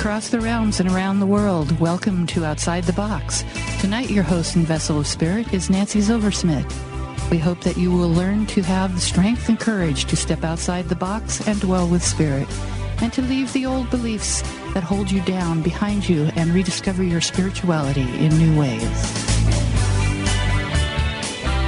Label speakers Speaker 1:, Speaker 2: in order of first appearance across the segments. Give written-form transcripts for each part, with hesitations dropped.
Speaker 1: across the realms and around the world, welcome to Outside the Box. Tonight, your host and vessel of spirit is Nancy Zilversmit. We hope that you will learn to have the strength and courage to step outside the box and dwell with spirit, and to leave the old beliefs that hold you down behind you and rediscover your spirituality in new ways.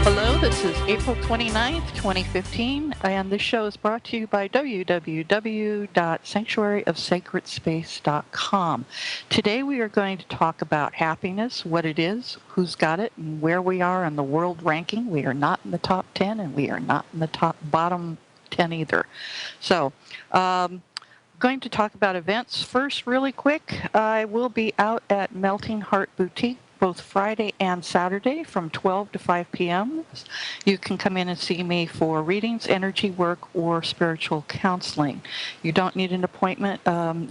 Speaker 1: Hello, this is April 29th, 2015, and this show is brought to you by www.sanctuaryofsacredspace.com. Today we are going to talk about happiness, what it is, who's got it, and where we are in the world ranking. We are not in the top 10, and we are not in the bottom 10 either. So, going to talk about events first really quick. I will be out at Melting Heart Boutique both Friday and Saturday from 12 to 5 p.m. You can come in and see me for readings, energy work, or spiritual counseling. You don't need an appointment.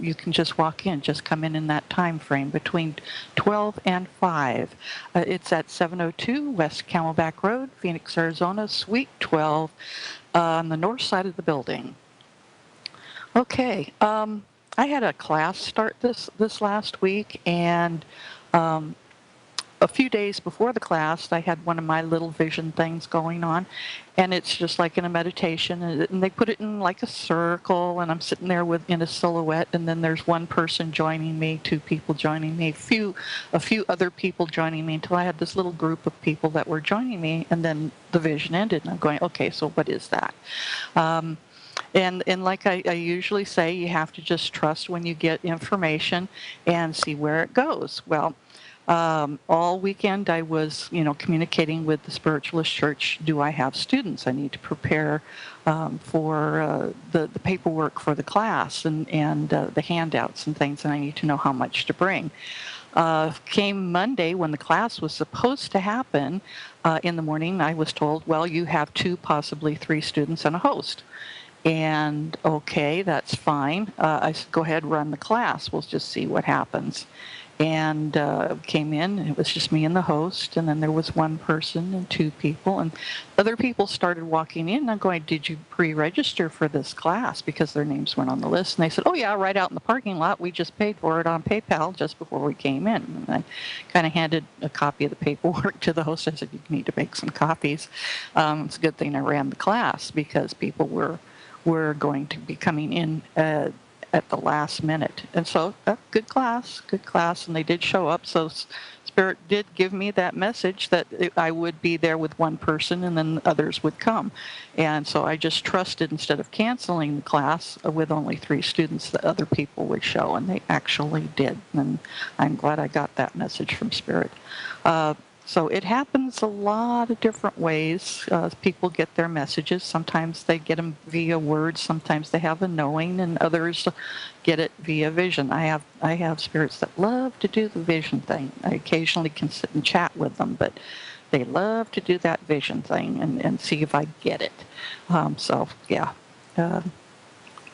Speaker 1: You can just walk in. Just come in that time frame between 12 and 5. It's at 702 West Camelback Road, Phoenix, Arizona, Suite 12, on the north side of the building. Okay, I had a class start this last week, and a few days before the class, I had one of my little vision things going on, and it's just like in a meditation, and they put it in like a circle, and I'm sitting there in a silhouette, and then there's one person joining me, two people joining me, a few other people joining me, until I had this little group of people that were joining me, and then the vision ended, and I'm going, okay, so what is that? And like I usually say, you have to just trust when you get information and see where it goes. Well, all weekend I was, communicating with the Spiritualist Church. Do I have students? I need to prepare for the paperwork for the class and the handouts and things, and I need to know how much to bring. Came Monday when the class was supposed to happen in the morning, I was told, well, you have 2, possibly 3 students and a host. And okay, that's fine. I said, go ahead, run the class. We'll just see what happens. And came in, and it was just me and the host, and then there was one person and 2 people, and other people started walking in, and I'm going, did you pre-register for this class? Because their names weren't on the list. And they said, oh yeah, right out in the parking lot. We just paid for it on PayPal just before we came in. And I kind of handed a copy of the paperwork to the host. I said, you need to make some copies. It's a good thing I ran the class, because people were going to be coming in at the last minute. And so, good class, and they did show up. So Spirit did give me that message that I would be there with one person, and then others would come. And so I just trusted, instead of canceling the class with only 3 students, that other people would show, and they actually did. And I'm glad I got that message from Spirit. So it happens a lot of different ways. People get their messages. Sometimes they get them via words. Sometimes they have a knowing, and others get it via vision. I have spirits that love to do the vision thing. I occasionally can sit and chat with them, but they love to do that vision thing and see if I get it.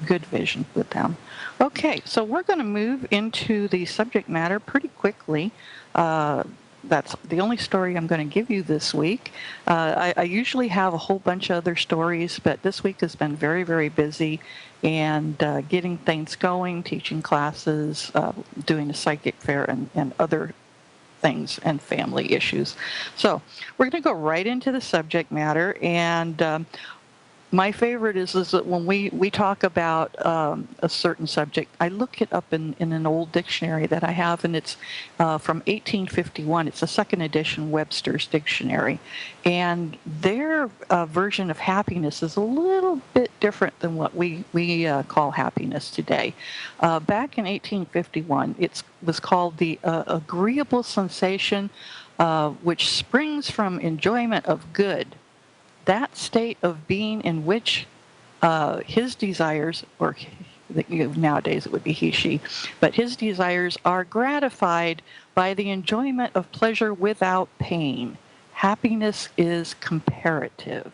Speaker 1: Good vision with them. Okay, so we're going to move into the subject matter pretty quickly. That's the only story I'm going to give you this week. I usually have a whole bunch of other stories, but this week has been very, very busy, and getting things going, teaching classes, doing a psychic fair, and other things, and family issues. So we're going to go right into the subject matter, and my favorite is that when we talk about a certain subject, I look it up in an old dictionary that I have, and it's from 1851. It's a second edition Webster's Dictionary. And their version of happiness is a little bit different than what we call happiness today. Back in 1851, it was called the agreeable sensation which springs from enjoyment of good, that state of being in which his desires, or nowadays it would be he, she, but his desires are gratified by the enjoyment of pleasure without pain. Happiness is comparative.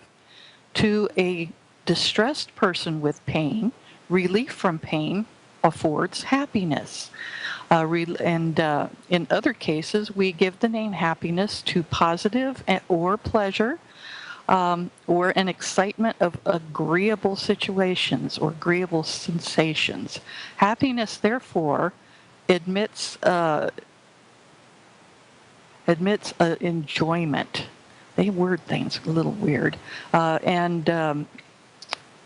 Speaker 1: To a distressed person with pain, relief from pain affords happiness. In other cases, we give the name happiness to positive or pleasure, or an excitement of agreeable situations or agreeable sensations. Happiness, therefore, admits enjoyment. They word things a little weird. And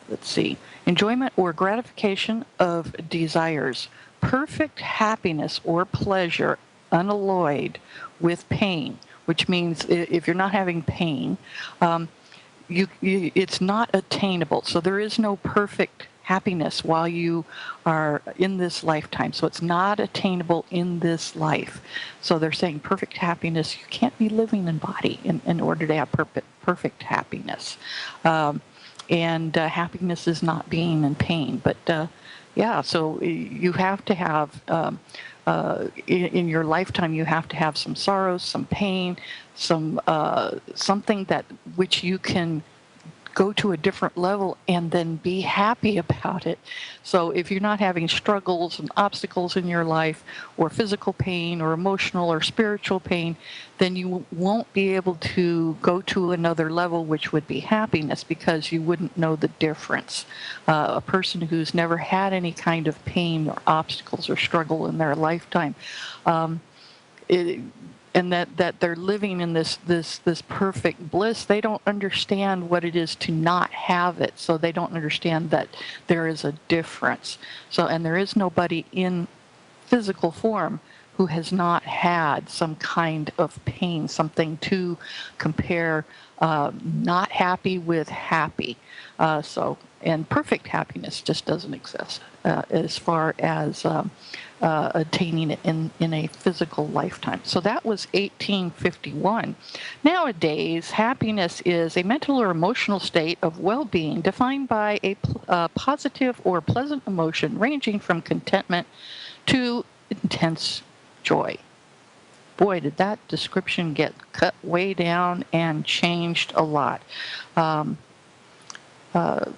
Speaker 1: let's see, enjoyment or gratification of desires, perfect happiness or pleasure unalloyed with pain, which means if you're not having pain, it's not attainable. So there is no perfect happiness while you are in this lifetime. So it's not attainable in this life. So they're saying perfect happiness, you can't be living in body in order to have perfect happiness. And happiness is not being in pain. But yeah, so you have to have, in your lifetime, you have to have some sorrows, some pain, some something that which you can go to a different level and then be happy about it. So if you're not having struggles and obstacles in your life, or physical pain or emotional or spiritual pain, then you won't be able to go to another level, which would be happiness, because you wouldn't know the difference. A person who's never had any kind of pain or obstacles or struggle in their lifetime, and that they're living in this perfect bliss, they don't understand what it is to not have it. So they don't understand that there is a difference. So, and there is nobody in physical form who has not had some kind of pain, something to compare not happy with happy. And perfect happiness just doesn't exist as far as attaining it in a physical lifetime. So that was 1851. Nowadays, happiness is a mental or emotional state of well-being defined by a positive or pleasant emotion ranging from contentment to intense joy. Boy, did that description get cut way down and changed a lot.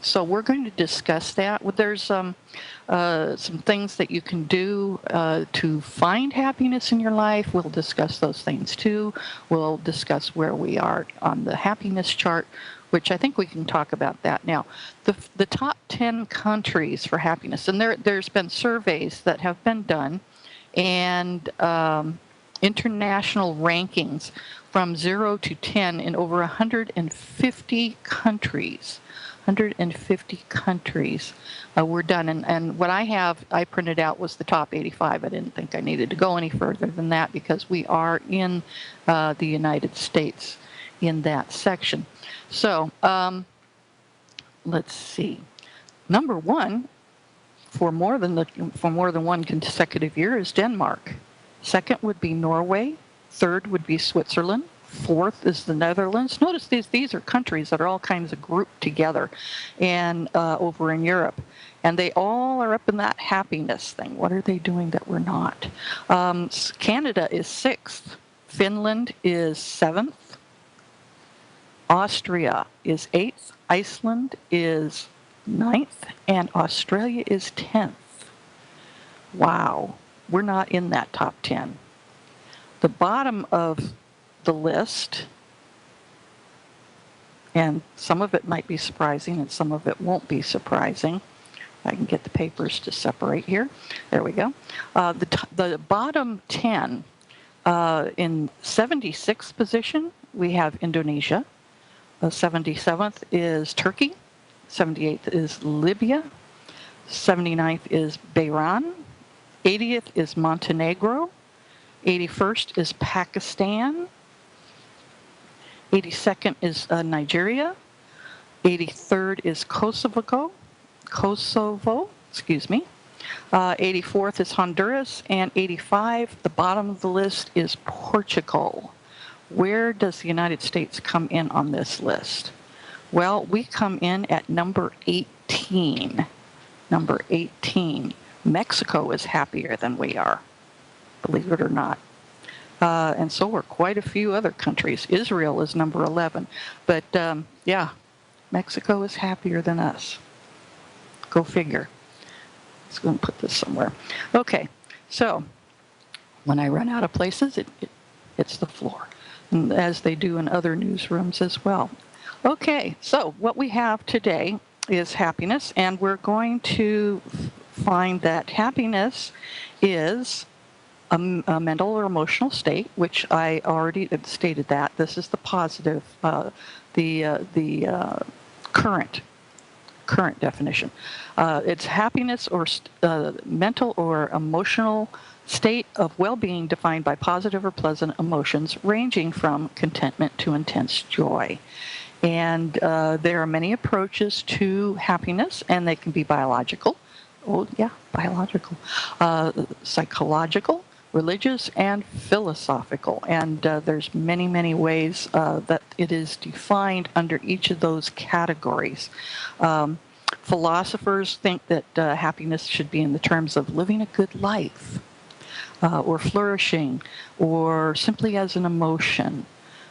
Speaker 1: So we're going to discuss that. There's some things that you can do to find happiness in your life. We'll discuss those things too. We'll discuss where we are on the happiness chart, which I think we can talk about that now. The top 10 countries for happiness, and there's been surveys that have been done, and international rankings from 0 to 10 in over 150 countries. 150 countries were done. And what I printed out was the top 85. I didn't think I needed to go any further than that because we are in the United States in that section. So let's see. Number one for more than one consecutive year is Denmark. Second would be Norway. Third would be Switzerland. Fourth is the Netherlands. Notice these are countries that are all kinds of grouped together and over in Europe. And they all are up in that happiness thing. What are they doing that we're not? Canada is 6th. Finland is 7th. Austria is 8th. Iceland is 9th. And Australia is 10th. Wow. We're not in that top 10. The bottom of the list, and some of it might be surprising and some of it won't be surprising. I can get the papers to separate here. There we go. The bottom 10, in 76th position, we have Indonesia. 77th is Turkey. 78th is Libya. 79th is Bahrain. 80th is Montenegro. 81st is Pakistan. 82nd is Nigeria. 83rd is Kosovo, 84th is Honduras, and 85, the bottom of the list, is Portugal. Where does the United States come in on this list? Well, we come in at number 18. Number 18. Mexico is happier than we are, believe it or not. And so are quite a few other countries. Israel is number 11. But yeah, Mexico is happier than us. Go figure. Let's go and put this somewhere. Okay, so when I run out of places, it hits the floor, and as they do in other newsrooms as well. Okay, so what we have today is happiness, and we're going to find that happiness is a mental or emotional state, which I already stated that. This is the positive, the current definition. It's happiness or mental or emotional state of well-being defined by positive or pleasant emotions ranging from contentment to intense joy. And there are many approaches to happiness, and they can be biological. Oh, yeah, biological, psychological, religious, and philosophical. And there's many, many ways that it is defined under each of those categories. Philosophers think that happiness should be in the terms of living a good life, or flourishing, or simply as an emotion.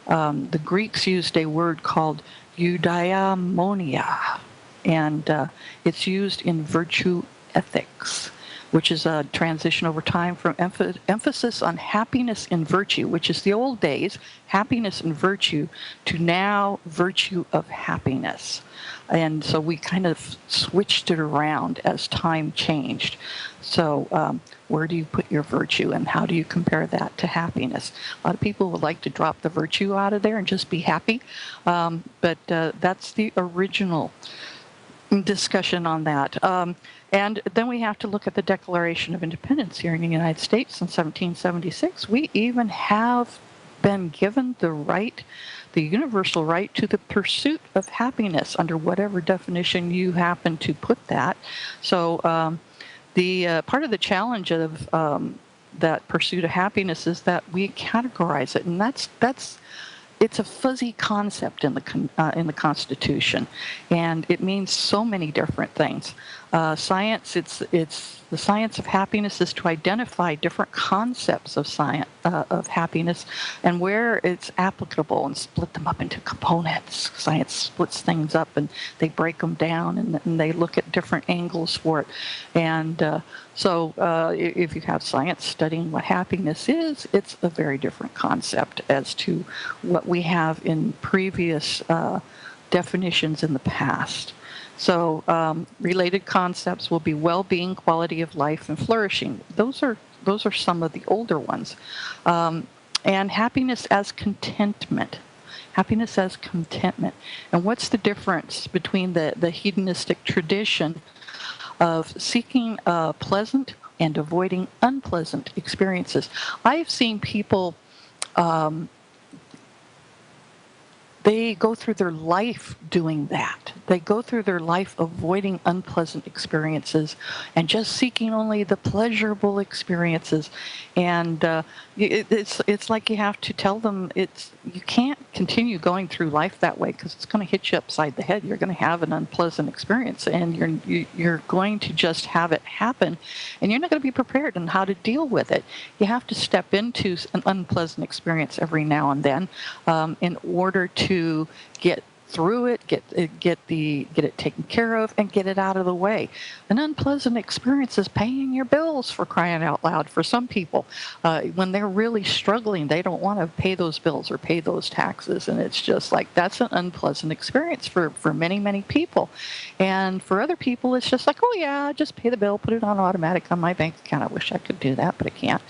Speaker 1: The Greeks used a word called eudaimonia, and it's used in virtue ethics, which is a transition over time from emphasis on happiness and virtue, which is the old days, happiness and virtue, to now virtue of happiness. And so we kind of switched it around as time changed. So where do you put your virtue, and how do you compare that to happiness? A lot of people would like to drop the virtue out of there and just be happy, but that's the original discussion on that. And then we have to look at the Declaration of Independence here in the United States in 1776. We even have been given the right, the universal right to the pursuit of happiness under whatever definition you happen to put that. So the part of the challenge of that pursuit of happiness is that we categorize it, and that's it's a fuzzy concept in the Constitution, and it means so many different things. Science, it's the science of happiness is to identify different concepts of science of happiness and where it's applicable, and split them up into components. Science splits things up and they break them down, and they look at different angles for it. And so if you have science studying what happiness is, it's a very different concept as to what we have in previous definitions in the past. So related concepts will be well-being, quality of life, and flourishing. Those are some of the older ones. And happiness as contentment. Happiness as contentment. And what's the difference between the hedonistic tradition of seeking pleasant and avoiding unpleasant experiences? I've seen people, they go through their life doing that. They go through their life avoiding unpleasant experiences and just seeking only the pleasurable experiences. And it's like you have to tell them you can't continue going through life that way, because it's going to hit you upside the head. You're going to have an unpleasant experience, and you're going to just have it happen, and you're not going to be prepared on how to deal with it. You have to step into an unpleasant experience every now and then in order to get through it, get it taken care of, and get it out of the way. An unpleasant experience is paying your bills, for crying out loud. For some people, when they're really struggling, they don't want to pay those bills or pay those taxes, and it's just like that's an unpleasant experience for many, many people. And for other people, it's just like, oh yeah, just pay the bill, put it on automatic on my bank account. I wish I could do that, but I can't.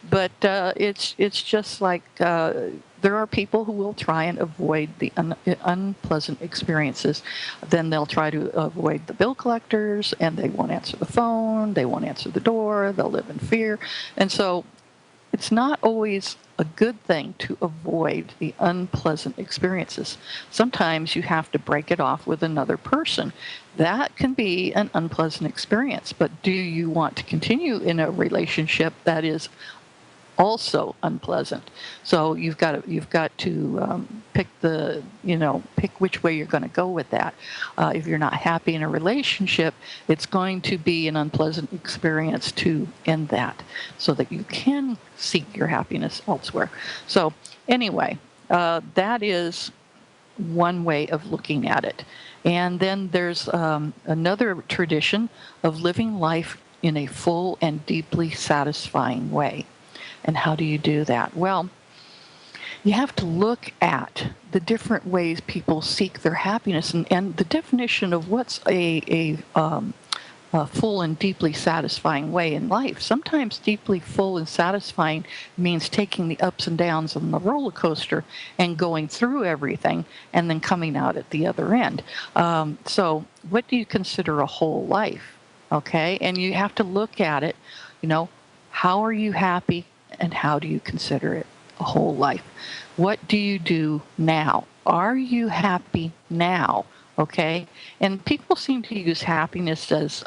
Speaker 1: But it's just like there are people who will try and avoid the unpleasant experiences. Then they'll try to avoid the bill collectors, and they won't answer the phone, they won't answer the door, they'll live in fear. And so it's not always a good thing to avoid the unpleasant experiences. Sometimes you have to break it off with another person. That can be an unpleasant experience, but do you want to continue in a relationship that is also unpleasant? So you've got to pick which way you're going to go with that. If you're not happy in a relationship, it's going to be an unpleasant experience to end that, so that you can seek your happiness elsewhere. So anyway, that is one way of looking at it. And then there's another tradition of living life in a full and deeply satisfying way. And how do you do that? Well, you have to look at the different ways people seek their happiness, and the definition of what's a full and deeply satisfying way in life. Sometimes deeply full and satisfying means taking the ups and downs on the roller coaster and going through everything and then coming out at the other end. So what do you consider a whole life? Okay, and you have to look at it, you know, how are you happy and how do you consider it a whole life? What do you do now? Are you happy now? Okay, and people seem to use happiness as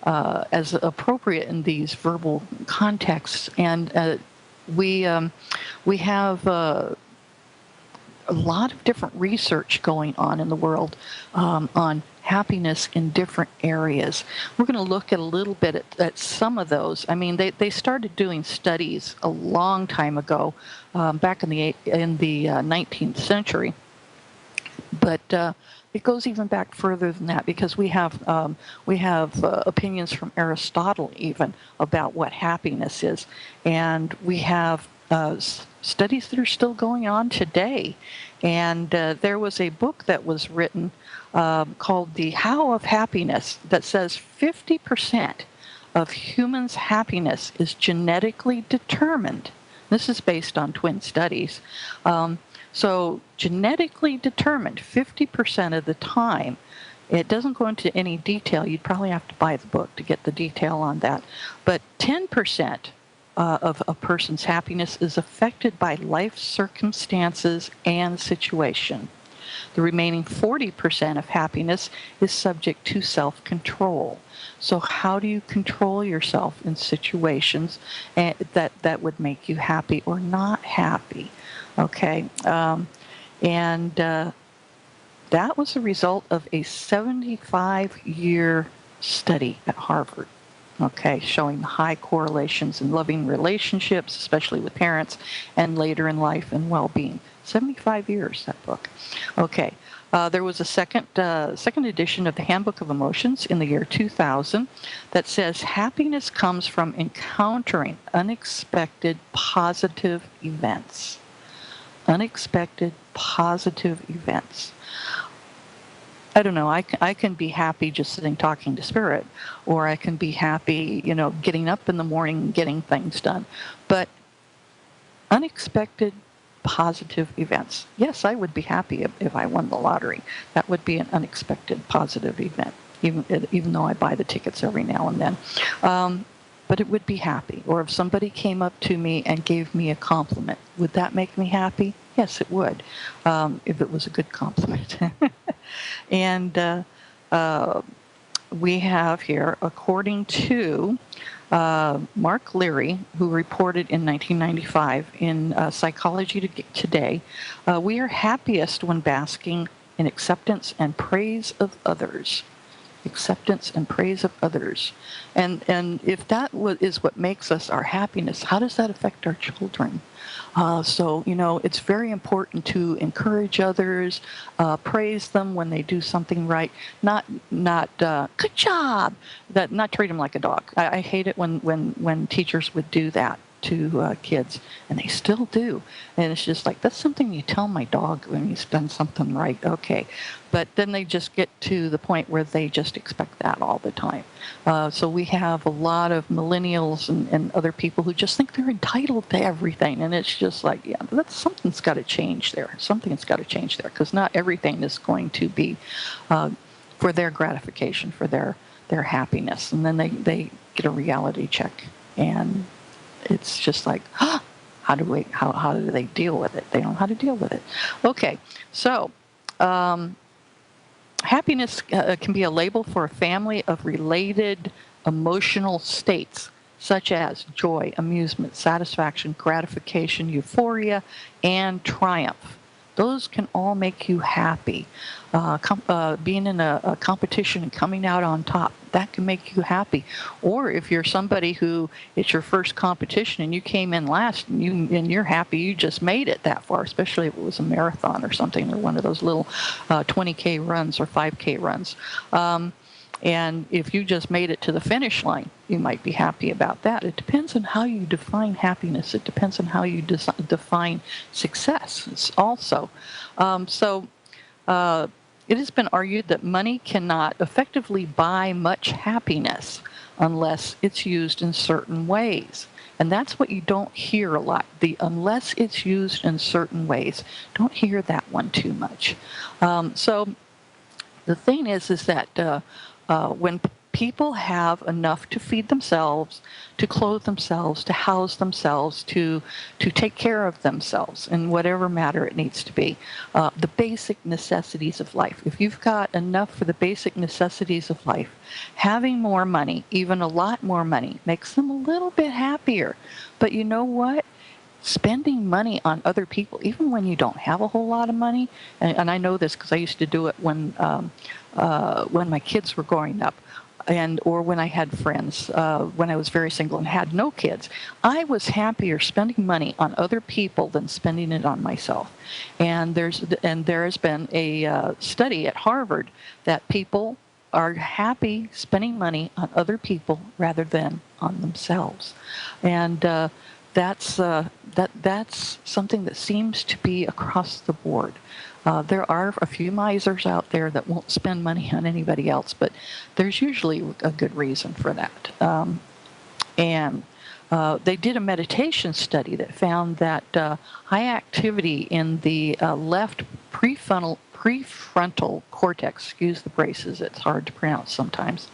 Speaker 1: appropriate in these verbal contexts, and we have a lot of different research going on in the world on happiness in different areas. We're going to look at a little bit at some of those. I mean, they started doing studies a long time ago, back in the 19th century, but it goes even back further than that, because we have opinions from Aristotle even about what happiness is, and we have studies that are still going on today. And there was a book that was written called The How of Happiness that says 50% of humans' happiness is genetically determined. This is based on twin studies. So genetically determined 50% of the time. It doesn't go into any detail. You'd probably have to buy the book to get the detail on that. But 10% of a person's happiness is affected by life circumstances and situation. The remaining 40% of happiness is subject to self-control. So how do you control yourself in situations that would make you happy or not happy? Okay, and that was a result of a 75-year study at Harvard. Okay, showing high correlations in loving relationships, especially with parents, and later in life and well-being. 75 years, that book. Okay, there was a second edition of the Handbook of Emotions in the year 2000 that says happiness comes from encountering unexpected positive events. Unexpected positive events. I don't know, I can be happy just sitting talking to Spirit, or I can be happy, getting up in the morning and getting things done. But unexpected positive events. Yes, I would be happy if I won the lottery. That would be an unexpected positive event, even though I buy the tickets every now and then. But it would be happy. Or if somebody came up to me and gave me a compliment, would that make me happy? Yes, it would, if it was a good compliment. And we have here, according to Mark Leary, who reported in 1995 in Psychology Today, we are happiest when basking in acceptance and praise of others. Acceptance and praise of others. And if that is what makes us our happiness, how does that affect our children? So, it's very important to encourage others, praise them when they do something right, not good job, not treat them like a dog. I hate it when teachers would do that to kids, and they still do. And it's just like, that's something you tell my dog when he's done something right. Okay. But then they just get to the point where they just expect that all the time. So we have a lot of millennials and other people who just think they're entitled to everything. And it's just like, yeah, something's got to change there. Something's got to change there, because not everything is going to be for their gratification, for their happiness. And then they get a reality check, and it's just like, how do they deal with it? They don't know how to deal with it. Okay, so happiness can be a label for a family of related emotional states, such as joy, amusement, satisfaction, gratification, euphoria, and triumph. Those can all make you happy. Being in a competition and coming out on top, that can make you happy. Or if you're somebody who it's your first competition and you came in last and you're happy you just made it that far, especially if it was a marathon or something, or one of those little 20K runs or 5K runs. And if you just made it to the finish line, you might be happy about that. It depends on how you define happiness. It depends on how you define success also. it has been argued that money cannot effectively buy much happiness unless it's used in certain ways. And that's what you don't hear a lot. The unless it's used in certain ways. Don't hear that one too much. So the thing is that when people have enough to feed themselves, to clothe themselves, to house themselves, to take care of themselves in whatever matter it needs to be, the basic necessities of life. If you've got enough for the basic necessities of life, having more money, even a lot more money, makes them a little bit happier. But you know what? Spending money on other people, even when you don't have a whole lot of money, and I know this because I used to do it when my kids were growing up, or when I had friends, when I was very single and had no kids, I was happier spending money on other people than spending it on myself. And there has been a study at Harvard that people are happy spending money on other people rather than on themselves. And that's something that seems to be across the board. There are a few misers out there that won't spend money on anybody else, but there's usually a good reason for that. And they did a meditation study that found that high activity in the left prefrontal cortex, excuse the braces, it's hard to pronounce sometimes,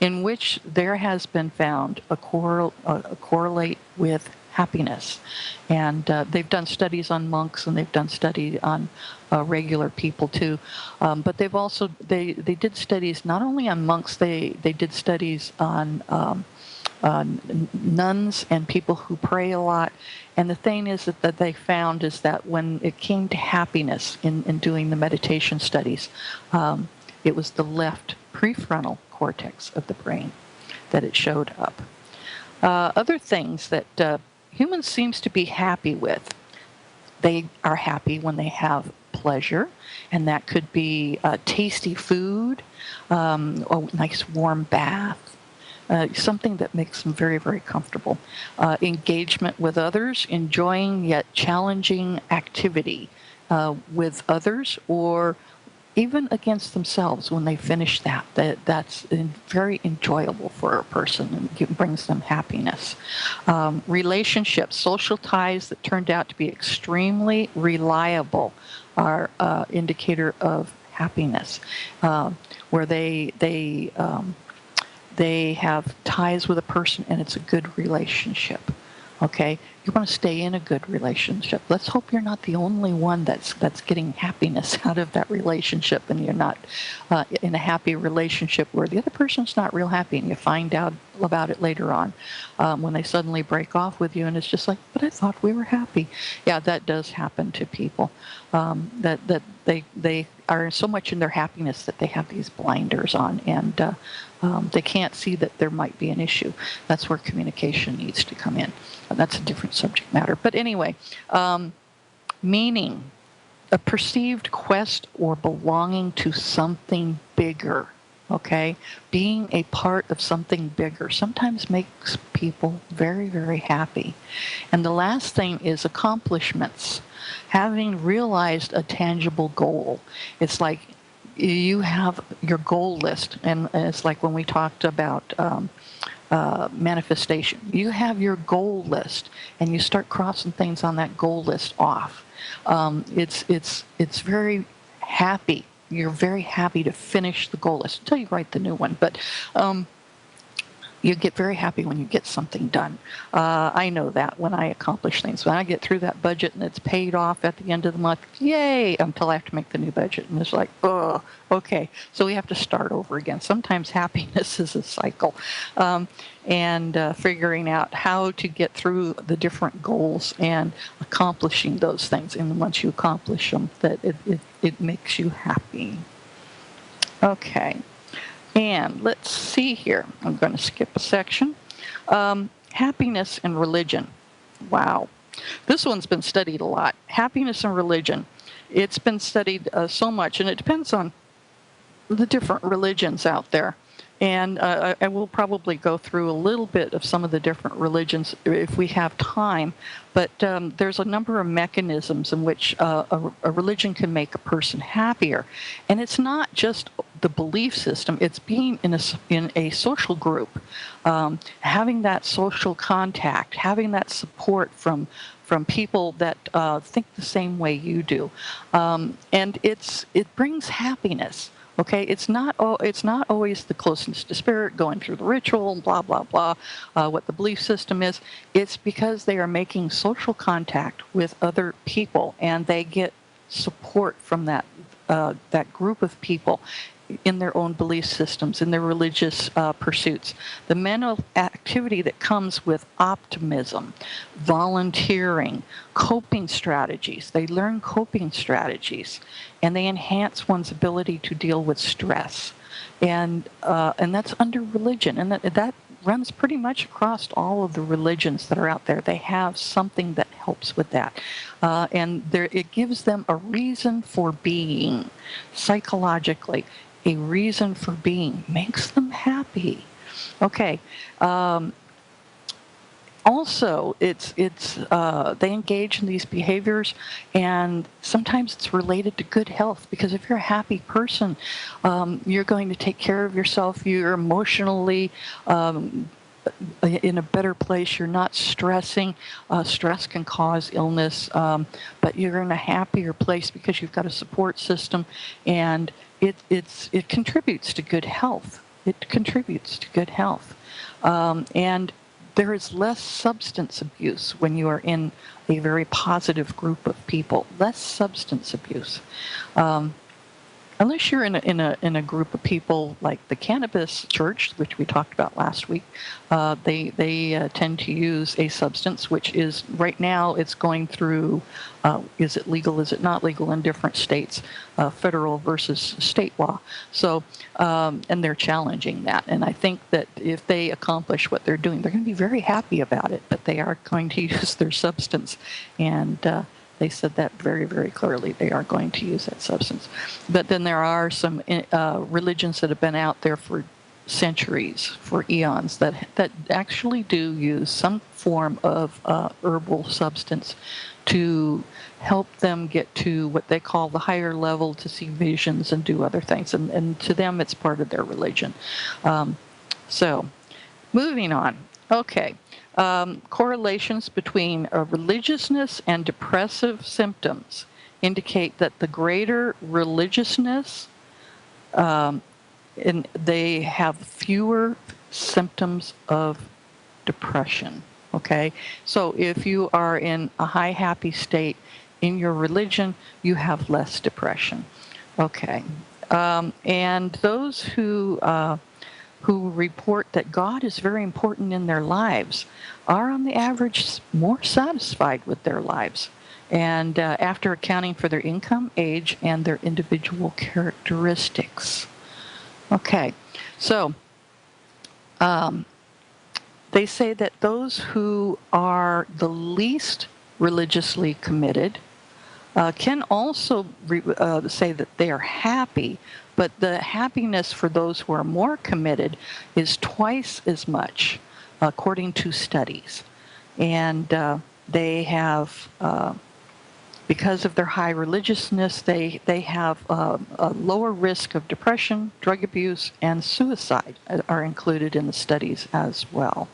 Speaker 1: in which there has been found a correlate with happiness. And they've done studies on monks, and they've done studies on regular people too. But they've also, they did studies not only on monks, they did studies on nuns and people who pray a lot. And the thing is that they found is that when it came to happiness in doing the meditation studies, it was the left prefrontal cortex of the brain that it showed up. Other things that humans seems to be happy with. They are happy when they have pleasure, and that could be tasty food, a nice warm bath, something that makes them very, very comfortable. Engagement with others, enjoying yet challenging activity with others, or even against themselves when they finish that's very enjoyable for a person, and it brings them happiness. Relationships, social ties that turned out to be extremely reliable are indicator of happiness, where they have ties with a person and it's a good relationship. Okay, you want to stay in a good relationship. Let's hope you're not the only one that's getting happiness out of that relationship, and you're not in a happy relationship where the other person's not real happy, and you find out about it later on when they suddenly break off with you, and it's just like, but I thought we were happy. Yeah, that does happen to people. That they are so much in their happiness that they have these blinders on, and they can't see that there might be an issue. That's where communication needs to come in. That's a different subject matter. But anyway, meaning, a perceived quest or belonging to something bigger, okay? Being a part of something bigger sometimes makes people very, very happy. And the last thing is accomplishments. Having realized a tangible goal. It's like you have your goal list, and it's like when we talked about manifestation. You have your goal list, and you start crossing things on that goal list off. It's very happy. You're very happy to finish the goal list until you write the new one. But you get very happy when you get something done. I know that when I accomplish things. When I get through that budget and it's paid off at the end of the month, yay, until I have to make the new budget. And it's like, oh, okay. So we have to start over again. Sometimes happiness is a cycle. And figuring out how to get through the different goals and accomplishing those things. And once you accomplish them, that it makes you happy. Okay. And let's see here. I'm going to skip a section. Happiness and religion. Wow. This one's been studied a lot. Happiness and religion. It's been studied so much, and it depends on the different religions out there. And I will probably go through a little bit of some of the different religions if we have time. But there's a number of mechanisms in which a religion can make a person happier. And it's not just the belief system, it's being in a social group, having that social contact, having that support from people that think the same way you do. And it brings happiness. Okay, it's not always the closeness to spirit, going through the ritual, blah blah blah, what the belief system is. It's because they are making social contact with other people, and they get support from that group of people in their own belief systems, in their religious pursuits. The mental activity that comes with optimism, volunteering, coping strategies. They learn coping strategies, and they enhance one's ability to deal with stress. And that's under religion, and that runs pretty much across all of the religions that are out there. They have something that helps with that. It gives them a reason for being psychologically. A reason for being makes them happy. Okay. Also, they engage in these behaviors, and sometimes it's related to good health, because if you're a happy person, you're going to take care of yourself. You're emotionally in a better place. You're not stressing. Stress can cause illness, but you're in a happier place because you've got a support system, and it contributes to good health. It contributes to good health, and there is less substance abuse when you are in a very positive group of people. Less substance abuse. Unless you're in a group of people like the cannabis church, which we talked about last week, they tend to use a substance which is right now it's going through. Is it legal? Is it not legal in different states? Federal versus state law. So and they're challenging that. And I think that if they accomplish what they're doing, they're going to be very happy about it. But they are going to use their substance, and they said that very, very clearly. They are going to use that substance. But then there are some religions that have been out there for centuries, for eons, that actually do use some form of herbal substance to help them get to what they call the higher level, to see visions and do other things. And to them, it's part of their religion. So moving on. Okay. Correlations between religiousness and depressive symptoms indicate that the greater religiousness, they have fewer symptoms of depression. Okay, so if you are in a high happy state in your religion, you have less depression. Okay, and those who report that God is very important in their lives are on the average more satisfied with their lives, and after accounting for their income, age, and their individual characteristics. Okay, so they say that those who are the least religiously committed can also say that they are happy, but the happiness for those who are more committed is twice as much, according to studies. And they have, because of their high religiousness, they have a lower risk of depression, drug abuse, and suicide are included in the studies as well.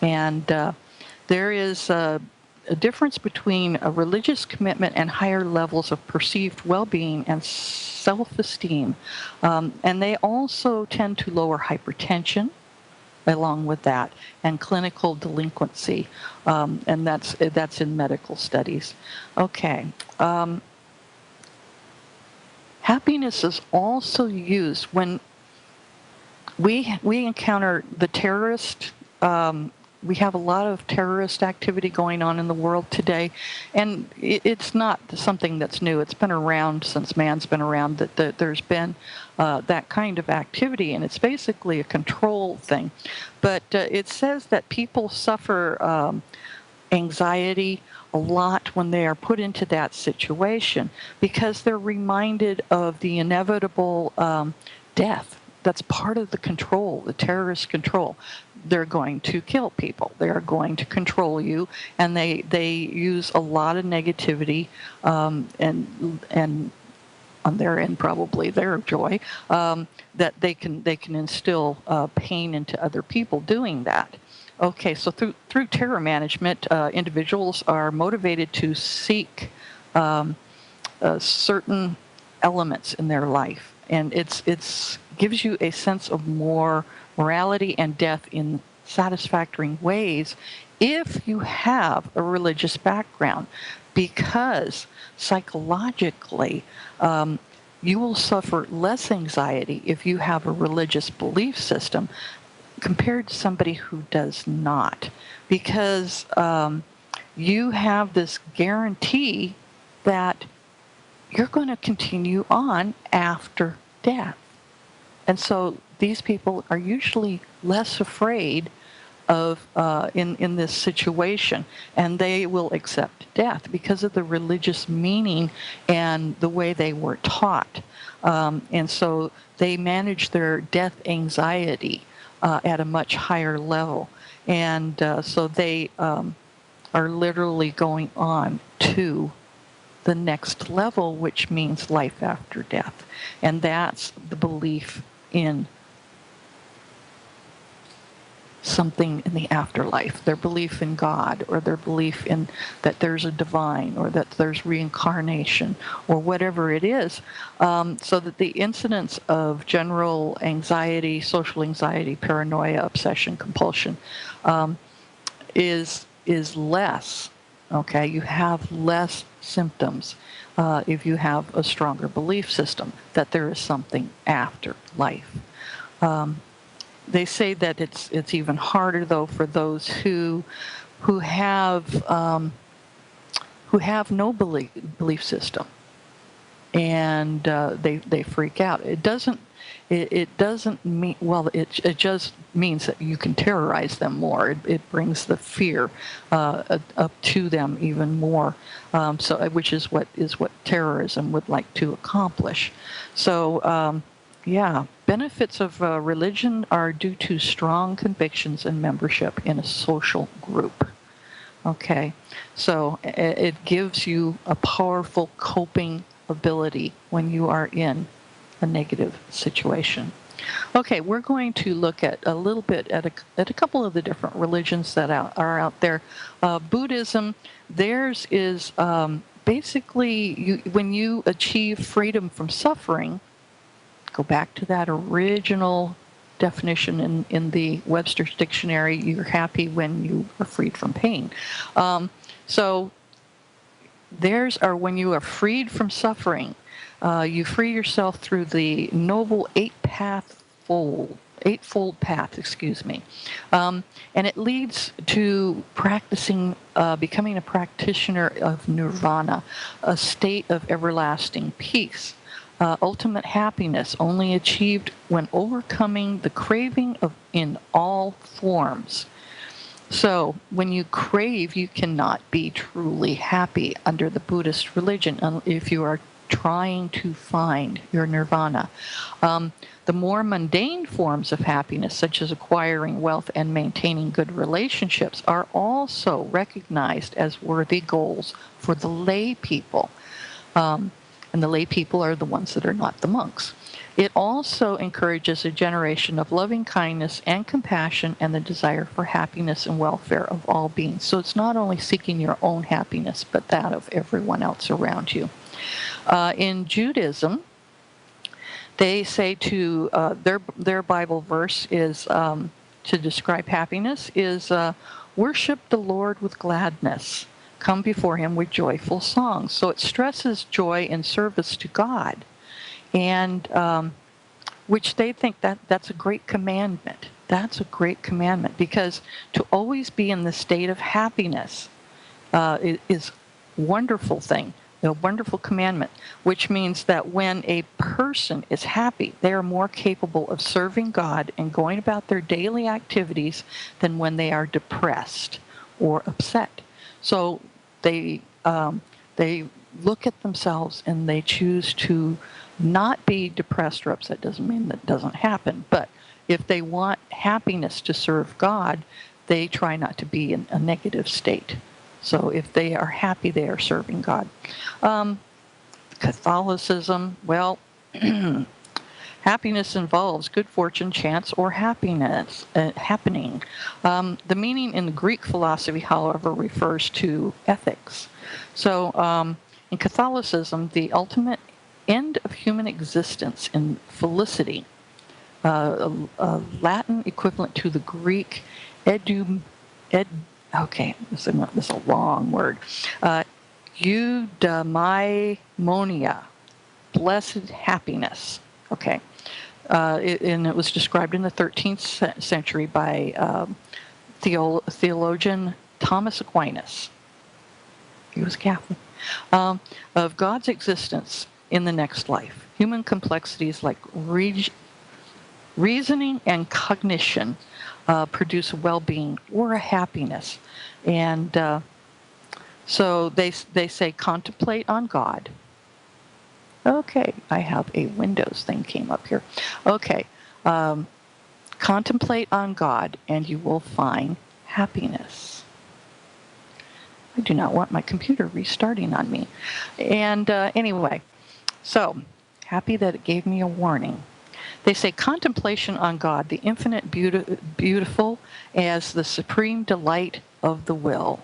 Speaker 1: And there is a difference between a religious commitment and higher levels of perceived well-being and self-esteem. And they also tend to lower hypertension along with that, and clinical delinquency. And that's in medical studies. Okay. Happiness is also used when we encounter the terrorist. We have a lot of terrorist activity going on in the world today, and it's not something that's new. It's been around since man's been around, that there's been that kind of activity, and it's basically a control thing. But it says that people suffer anxiety a lot when they are put into that situation, because they're reminded of the inevitable death that's part of the control, the terrorist control. They're going to kill people. They are going to control you, and they use a lot of negativity and on their end, probably their joy, that they can instill pain into other people doing that. Okay, so through terror management, individuals are motivated to seek certain elements in their life, and it's gives you a sense of more morality and depth in satisfactory ways if you have a religious background, because psychologically you will suffer less anxiety if you have a religious belief system compared to somebody who does not, because you have this guarantee that you're going to continue on after death. And so these people are usually less afraid of in this situation, and they will accept death because of the religious meaning and the way they were taught. And so they manage their death anxiety at a much higher level. And so they are literally going on to the next level, which means life after death. And that's the belief in something in the afterlife, their belief in God, or their belief in that there's a divine, or that there's reincarnation, or whatever it is, so that the incidence of general anxiety, social anxiety, paranoia, obsession, compulsion is less. Okay, you have less symptoms if you have a stronger belief system that there is something after life. They say that it's even harder, though, for those who have no belief system, and they freak out. It doesn't mean, well, it just means that you can terrorize them more. It brings the fear up to them even more. So which is what terrorism would like to accomplish. So. Yeah, benefits of religion are due to strong convictions and membership in a social group. Okay, so it gives you a powerful coping ability when you are in a negative situation. Okay, we're going to look at a little bit at a couple of the different religions that are out there. Buddhism, theirs is basically when you achieve freedom from suffering. Go back to that original definition in the Webster's Dictionary. You're happy when you are freed from pain. So theirs are when you are freed from suffering. You free yourself through the noble eightfold path, and it leads to practicing, becoming a practitioner of nirvana, a state of everlasting peace. Ultimate happiness only achieved when overcoming the craving in all forms. So when you crave, you cannot be truly happy under the Buddhist religion if you are trying to find your nirvana. The more mundane forms of happiness, such as acquiring wealth and maintaining good relationships, are also recognized as worthy goals for the lay people. And the lay people are the ones that are not the monks. It also encourages a generation of loving kindness and compassion and the desire for happiness and welfare of all beings. So it's not only seeking your own happiness, but that of everyone else around you. In Judaism, they say to their Bible verse is to describe happiness is worship the Lord with gladness. Come before him with joyful songs. So it stresses joy in service to God, and which they think that's a great commandment. That's a great commandment, because to always be in the state of happiness is a wonderful thing, a wonderful commandment, which means that when a person is happy, they are more capable of serving God and going about their daily activities than when they are depressed or upset. So they They look at themselves and they choose to not be depressed or upset. Doesn't mean that doesn't happen, but if they want happiness to serve God, they try not to be in a negative state. So if they are happy, they are serving God. Catholicism, well, happiness involves good fortune, chance, or happiness happening. The meaning in the Greek philosophy, however, refers to ethics. So in Catholicism, the ultimate end of human existence in felicity, a Latin equivalent to the Greek okay, this is a long word. Eudaimonia, blessed happiness. Okay. And it was described in the 13th century by theologian Thomas Aquinas. He was Catholic. Of God's existence in the next life. Human complexities like reasoning and cognition produce a well-being or a happiness. And so they say contemplate on God. Okay, I have a Windows thing came up here. Okay, contemplate on God and you will find happiness. I do not want my computer restarting on me. And anyway, so happy that it gave me a warning. They say contemplation on God, the infinite beautiful as the supreme delight of the will.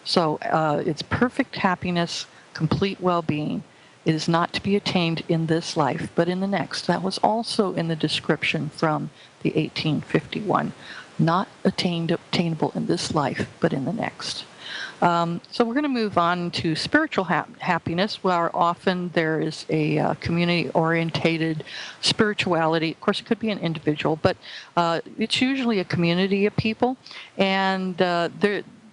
Speaker 1: So it's perfect happiness, complete well-being. It is not to be attained in this life, but in the next. That was also in the description from the 1851. Not attainable in this life, but in the next. So we're going to move on to spiritual happiness, where often there is a community-orientated spirituality. Of course, it could be an individual, but it's usually a community of people, and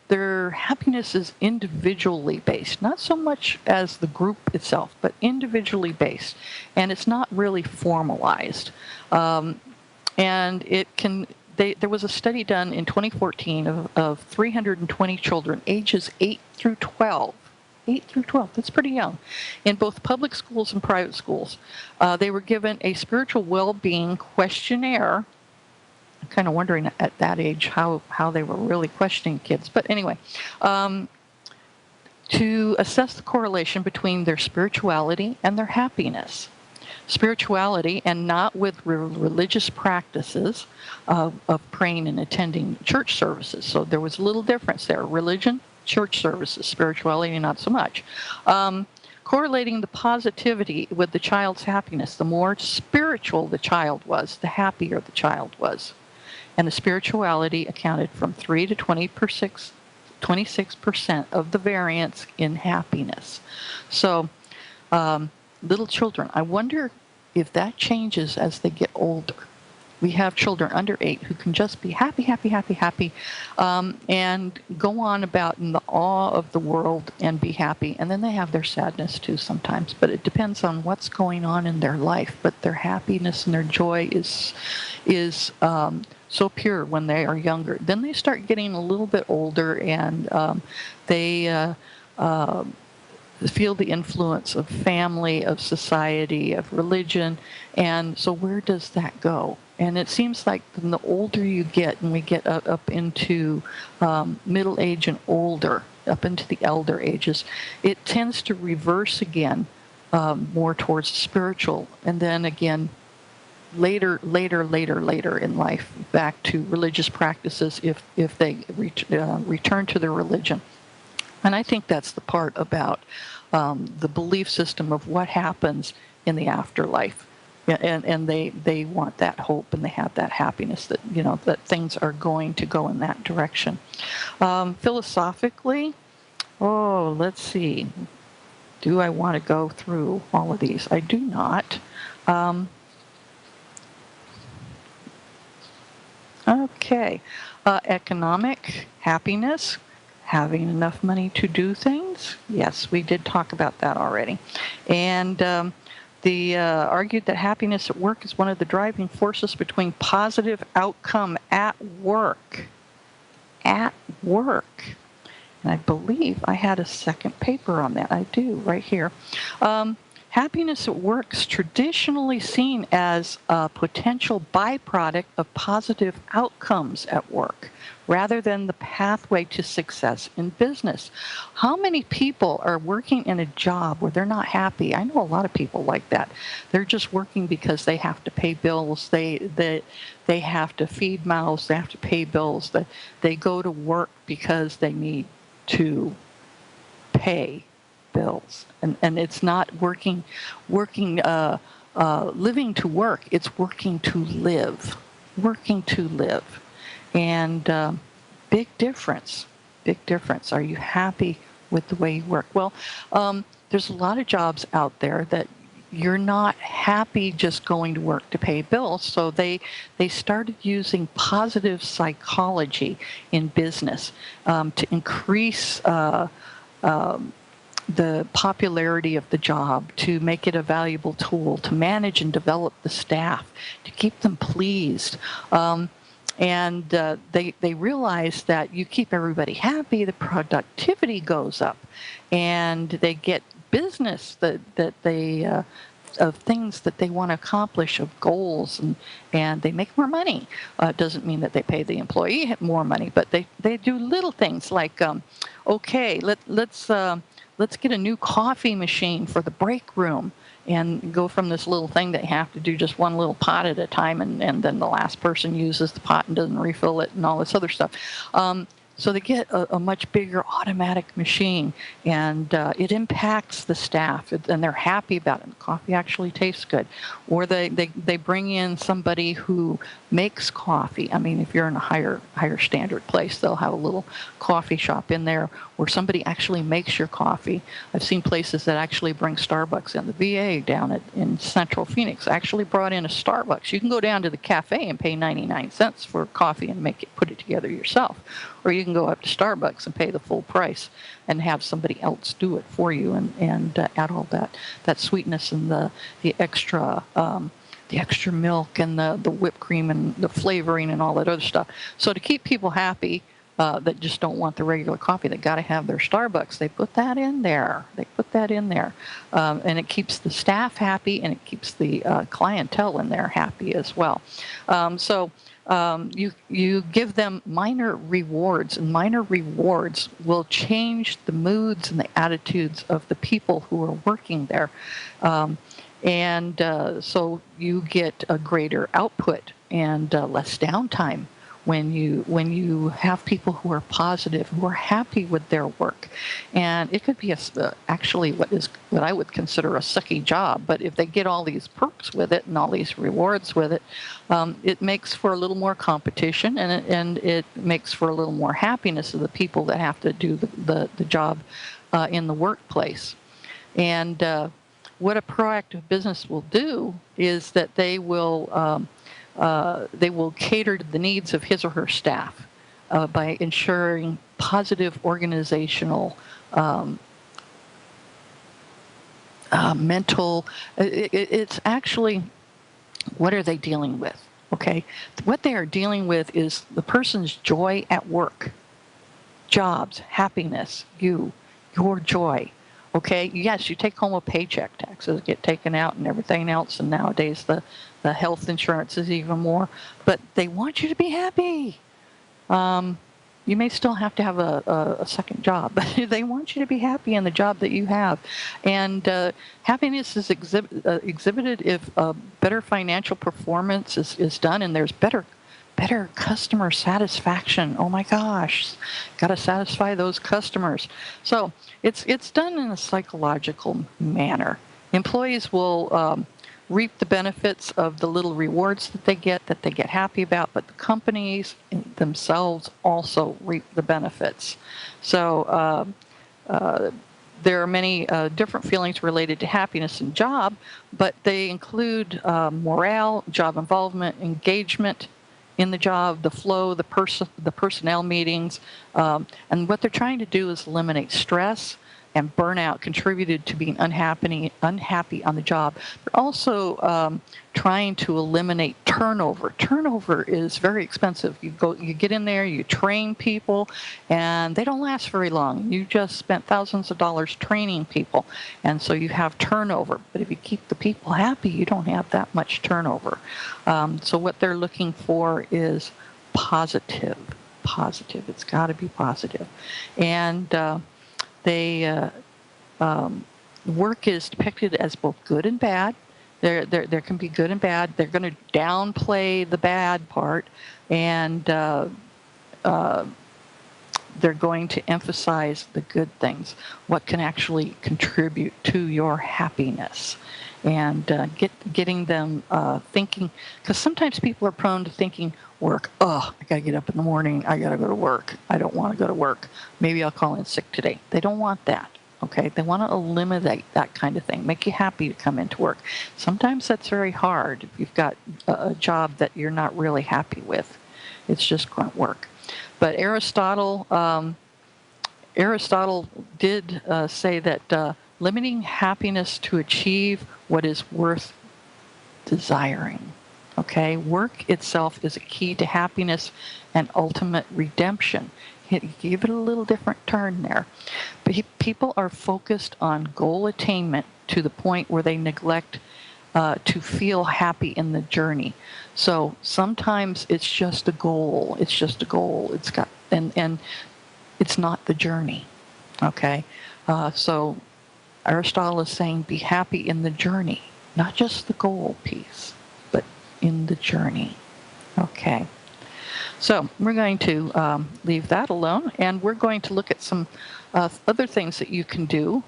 Speaker 1: their happiness is individually based, not so much as the group itself, but individually based, and it's not really formalized. And it can. There was a study done in 2014 of 320 children, ages 8 through 12. 8 through 12, that's pretty young, in both public schools and private schools. They were given a spiritual well-being questionnaire. I'm kind of wondering at that age how they were really questioning kids. But anyway, to assess the correlation between their spirituality and their happiness. Spirituality, and not with religious practices of praying and attending church services. So there was a little difference there. Religion, church services, spirituality, not so much. Correlating the positivity with the child's happiness. The more spiritual the child was, the happier the child was. And the spirituality accounted from 3 to 26% of the variance in happiness. So little children, I wonder if that changes as they get older. We have children under 8 who can just be happy, happy, happy, happy, and go on about in the awe of the world and be happy. And then they have their sadness too sometimes. But it depends on what's going on in their life. But their happiness and their joy is so pure when they are younger. Then they start getting a little bit older, and they feel the influence of family, of society, of religion, and so where does that go? And it seems like the older you get, and we get up into middle age and older, up into the elder ages, it tends to reverse again more towards spiritual, and then again later in life back to religious practices if they return to their religion. And I think that's the part about the belief system of what happens in the afterlife. And they want that hope, and they have that happiness that, that things are going to go in that direction. Philosophically, let's see. Do I want to go through all of these? I do not. Okay. Economic happiness. Having enough money to do things? Yes, we did talk about that already. And they argued that happiness at work is one of the driving forces between positive outcome at work. At work. And I believe I had a second paper on that. I do, right here. Happiness at work is traditionally seen as a potential byproduct of positive outcomes at work rather than the pathway to success in business. How many people are working in a job where they're not happy? I know a lot of people like that. They're just working because they have to pay bills. They have to feed mouths. They have to pay bills. They go to work because they need to pay bills, and it's not working living to work. It's working to live, and big difference. Are you happy with the way you work? Well, there's a lot of jobs out there that you're not happy just going to work to pay bills. So they started using positive psychology in business to increase the popularity of the job, to make it a valuable tool, to manage and develop the staff, to keep them pleased. And they realize that you keep everybody happy, the productivity goes up, and they get business that they of things that they want to accomplish, of goals, and they make more money. Doesn't mean that they pay the employee more money, but they do little things like, okay, let's get a new coffee machine for the break room, and go from this little thing that you have to do just one little pot at a time, and then the last person uses the pot and doesn't refill it and all this other stuff. So they get a much bigger automatic machine, and it impacts the staff, and they're happy about it. The coffee actually tastes good. Or they bring in somebody who makes coffee. I mean, if you're in a higher standard place, they'll have a little coffee shop in there where somebody actually makes your coffee. I've seen places that actually bring Starbucks in. The VA down in Central Phoenix actually brought in a Starbucks. You can go down to the cafe and pay 99 cents for coffee and put it together yourself. Or you can go up to Starbucks and pay the full price and have somebody else do it for you, and add all that sweetness and the extra milk and the whipped cream and the flavoring and all that other stuff. So to keep people happy that just don't want the regular coffee, they got to have their Starbucks. They put that in there. And it keeps the staff happy, and it keeps the clientele in there happy as well. You give them minor rewards, and minor rewards will change the moods and the attitudes of the people who are working there. So you get a greater output and less downtime when you have people who are positive, who are happy with their work. And it could be actually what I would consider a sucky job, but if they get all these perks with it and all these rewards with it, it makes for a little more competition, and it makes for a little more happiness of the people that have to do the job in the workplace. And what a proactive business will do is that they will cater to the needs of his or her staff by ensuring positive organizational, mental. It's actually, what are they dealing with? Okay, what they are dealing with is the person's joy at work, jobs, happiness, your joy. Okay, yes, you take home a paycheck, taxes get taken out and everything else, and nowadays the health insurance is even more, but they want you to be happy. You may still have to have a second job, but they want you to be happy in the job that you have. And happiness is exhibited if better financial performance is done, and there's better customer satisfaction. Oh my gosh, got to satisfy those customers. So it's done in a psychological manner. Employees will reap the benefits of the little rewards that they get happy about, but the companies themselves also reap the benefits. So there are many different feelings related to happiness in job, but they include morale, job involvement, engagement in the job, the flow, the personnel meetings, and what they're trying to do is eliminate stress, and burnout contributed to being unhappy on the job. They're also trying to eliminate turnover. Turnover is very expensive. You get in there, you train people, and they don't last very long. You just spent thousands of dollars training people, and so you have turnover. But if you keep the people happy, you don't have that much turnover. So what they're looking for is positive. Positive. It's got to be positive. And work is depicted as both good and bad. There can be good and bad. They're going to downplay the bad part, and they're going to emphasize the good things, what can actually contribute to your happiness, and getting them thinking, because sometimes people are prone to thinking, work, I got to get up in the morning, I got to go to work, I don't want to go to work, maybe I'll call in sick today. They don't want that. Okay, they want to eliminate that kind of thing, make you happy to come into work. Sometimes that's very hard if you've got a job that you're not really happy with. It's just grunt work. But Aristotle did say that limiting happiness to achieve what is worth desiring. Okay, work itself is a key to happiness and ultimate redemption. Give it a little different turn there. But people are focused on goal attainment to the point where they neglect to feel happy in the journey. So sometimes it's just a goal. It's just a goal. It's got and it's not the journey. Okay, so Aristotle is saying be happy in the journey, not just the goal piece, but in the journey. Okay. So we're going to leave that alone, and we're going to look at some other things that you can do.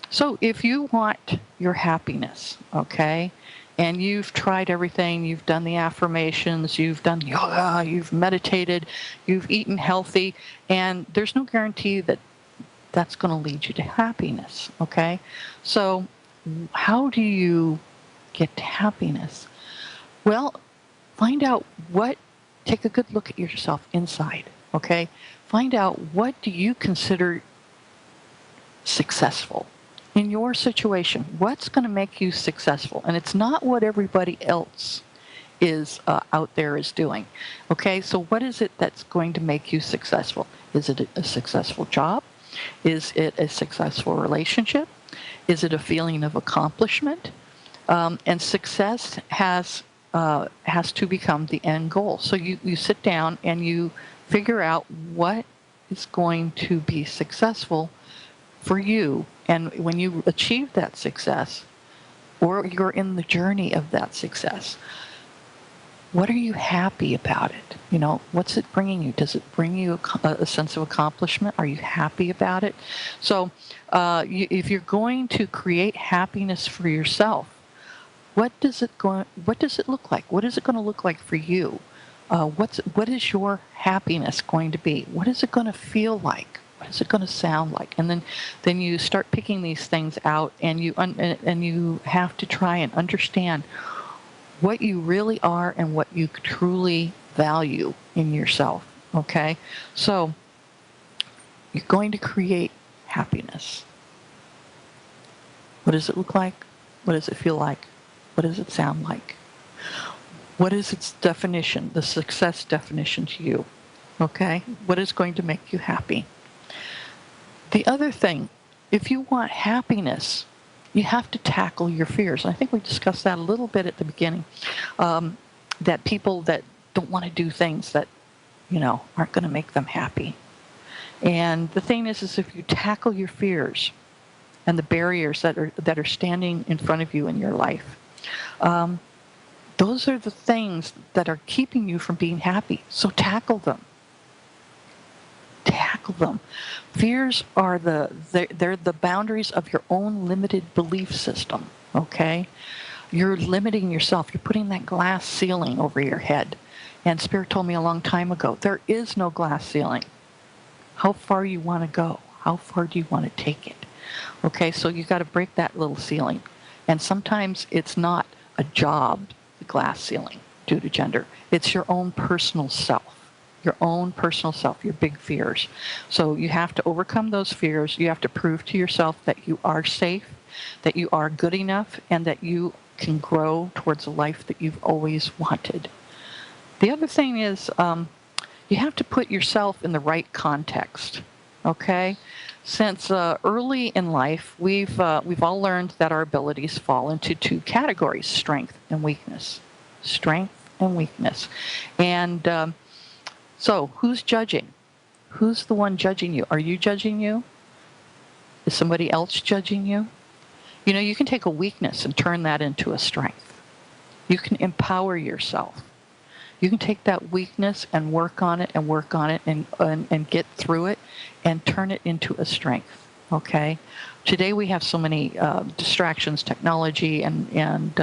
Speaker 1: So if you want your happiness, okay, and you've tried everything, you've done the affirmations, you've done yoga, you've meditated, you've eaten healthy, and there's no guarantee that that's going to lead you to happiness, okay? So how do you get to happiness? Well, find out take a good look at yourself inside, okay? Find out what do you consider successful in your situation. What's going to make you successful? And it's not what everybody else is out there is doing, okay? So what is it that's going to make you successful? Is it a successful job? Is it a successful relationship? Is it a feeling of accomplishment? And success has to become the end goal. So you sit down and you figure out what is going to be successful for you. And when you achieve that success, or you're in the journey of that success, what are you happy about it? You know, what's it bringing you? Does it bring you a sense of accomplishment? Are you happy about it? So if you're going to create happiness for yourself, what does it look like? What is it going to look like for you? What is your happiness going to be? What is it going to feel like? What is it going to sound like? And then you start picking these things out, and you have to try and understand what you really are and what you truly value in yourself. Okay, so you're going to create happiness. What does it look like? What does it feel like? What does it sound like? What is its definition, the success definition to you? Okay? What is going to make you happy? The other thing, if you want happiness, you have to tackle your fears. And I think we discussed that a little bit at the beginning, that people that don't want to do things that, aren't going to make them happy. And the thing is if you tackle your fears and the barriers that are standing in front of you in your life, those are the things that are keeping you from being happy. So tackle them. Tackle them. Fears are they're the boundaries of your own limited belief system. Okay, you're limiting yourself. You're putting that glass ceiling over your head. And Spirit told me a long time ago, there is no glass ceiling. How far you want to go? How far do you want to take it? Okay, so you got to break that little ceiling. And sometimes it's not a job, the glass ceiling, due to gender. It's your own personal self. your own personal self, your big fears. So you have to overcome those fears. You have to prove to yourself that you are safe, that you are good enough, and that you can grow towards a life that you've always wanted. The other thing is you have to put yourself in the right context, okay? Since early in life, we've all learned that our abilities fall into two categories: strength and weakness. Strength and weakness. And so who's judging? Who's the one judging you? Are you judging you? Is somebody else judging you? You know, you can take a weakness and turn that into a strength. You can empower yourself. You can take that weakness and work on it and work on it and get through it and turn it into a strength, okay? Today we have so many distractions, technology, and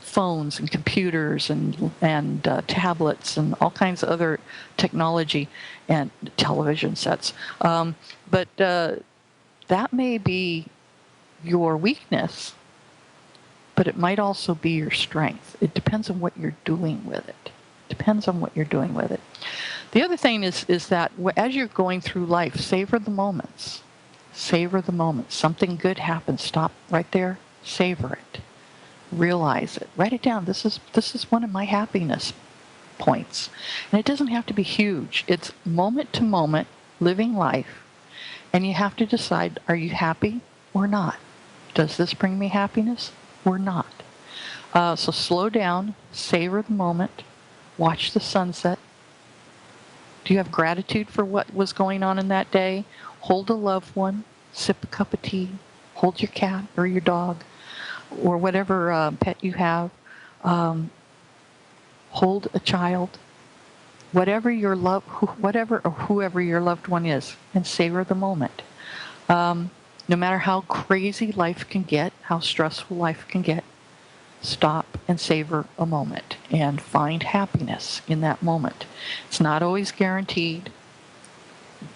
Speaker 1: phones and computers and tablets and all kinds of other technology and television sets. But that may be your weakness, but it might also be your strength. It depends on what you're doing with it. Depends on what you're doing with it. The other thing is that as you're going through life, savor the moments. Savor the moments. Something good happens. Stop right there. Savor it. Realize it. Write it down. This is one of my happiness points. And it doesn't have to be huge. It's moment to moment, living life. And you have to decide, are you happy or not? Does this bring me happiness or not? So slow down. Savor the moment. Watch the sunset. Do you have gratitude for what was going on in that day? Hold a loved one. Sip a cup of tea. Hold your cat or your dog or whatever pet you have. Hold a child. Whatever or whoever your loved one is, and savor the moment. No matter how crazy life can get, how stressful life can get, stop and savor a moment and find happiness in that moment. It's not always guaranteed,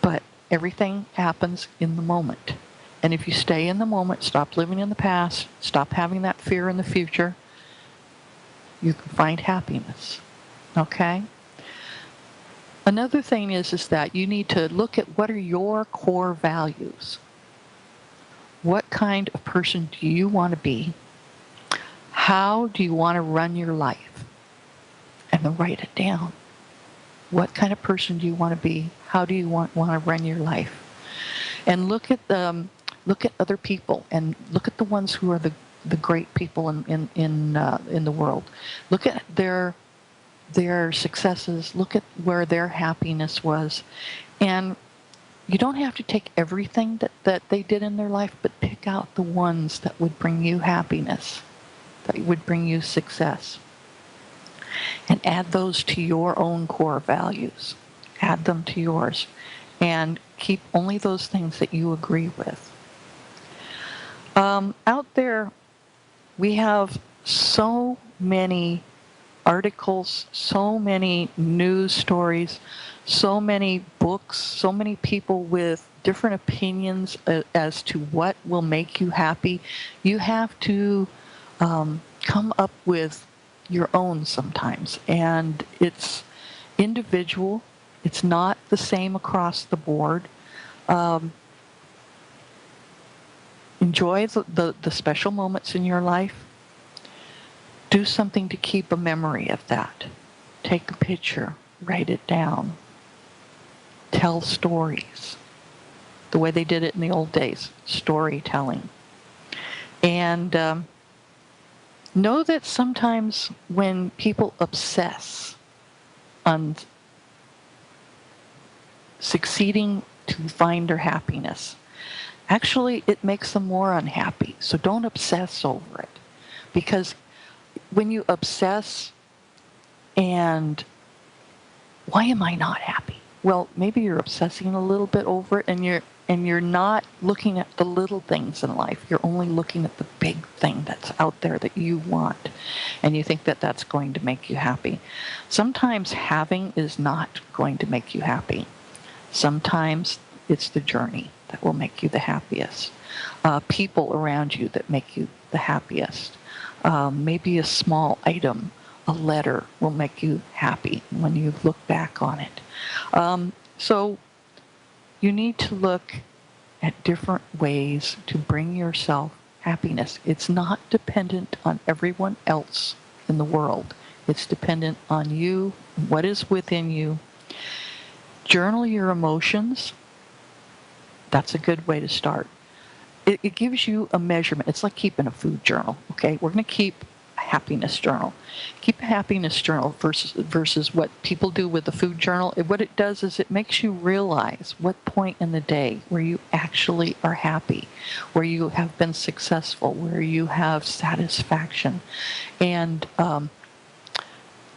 Speaker 1: but everything happens in the moment. And if you stay in the moment, stop living in the past, stop having that fear in the future, you can find happiness. Okay? Another thing is that you need to look at what are your core values. What kind of person do you want to be? How do you want to run your life? And then write it down. What kind of person do you want to be? How do you want to run your life? And look at other people, and look at the ones who are the great people in the world. Look at their successes. Look at where their happiness was, and you don't have to take everything that they did in their life, but pick out the ones that would bring you happiness, that would bring you success. And add those to your own core values. Add them to yours. And keep only those things that you agree with. Out there, we have so many articles, so many news stories, so many books, so many people with different opinions as to what will make you happy. You have to come up with your own sometimes, and it's individual. It's not the same across the board. Enjoy the special moments in your life. Do something to keep a memory of that. Take a picture, write it down. Tell stories, the way they did it in the old days, storytelling. And know that sometimes when people obsess on succeeding to find their happiness, actually it makes them more unhappy. So don't obsess over it. Because when you obsess and why am I not happy? Well, maybe you're obsessing a little bit over it, and you're not looking at the little things in life. You're only looking at the big thing that's out there that you want, and you think that that's going to make you happy. Sometimes having is not going to make you happy. Sometimes it's the journey that will make you the happiest. People around you that make you the happiest. Maybe a small item, a letter, will make you happy when you look back on it. So you need to look at different ways to bring yourself happiness. It's not dependent on everyone else in the world. It's dependent on you, what is within you. Journal your emotions. That's a good way to start. It gives you a measurement. It's like keeping a food journal, okay? We're going to keep a happiness journal. Keep a happiness journal versus what people do with the food journal. What it does is it makes you realize what point in the day where you actually are happy, where you have been successful, where you have satisfaction. And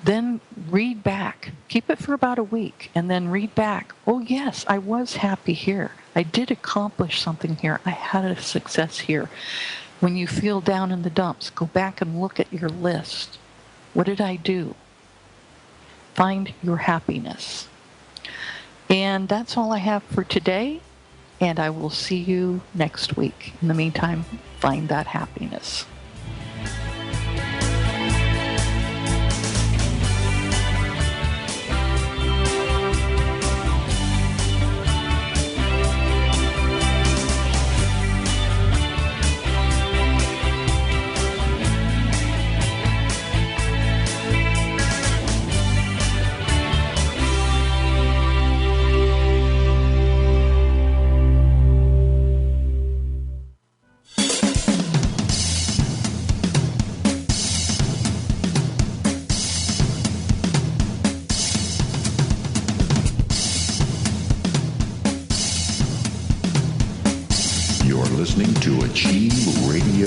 Speaker 1: then read back. Keep it for about a week and then read back. Oh, yes, I was happy here. I did accomplish something here. I had a success here. When you feel down in the dumps, go back and look at your list. What did I do? Find your happiness. And that's all I have for today. And I will see you next week. In the meantime, find that happiness.
Speaker 2: Listening to AchieveRadio.com.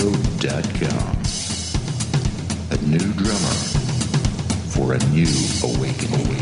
Speaker 2: A new drummer for a new awakening.